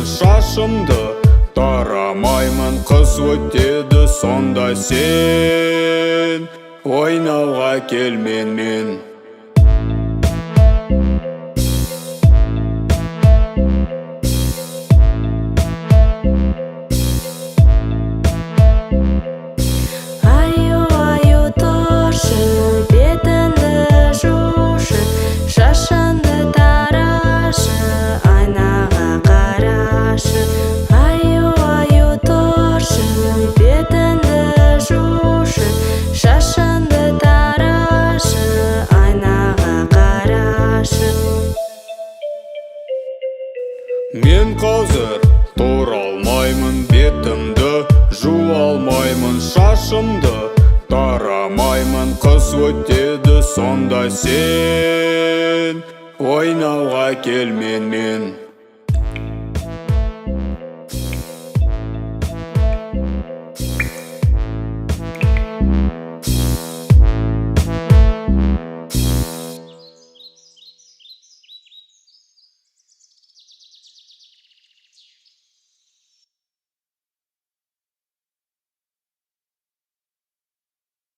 шашымды, тарамаймын, қыз өтеді сонда сен ойнауға кел менімен. Аю тұршы, бетіңді жушы, шашыңды тарашы, айнаға қарашы. Аю тұршы, бетіңді жушы, шашыңды тарашы, айнаға қарашы. Мен қазір тұра алмаймын, бетімді жуа алмаймын, шашымды тарамаймын, қыз өтеді сонда сен ойнауға кел менімен.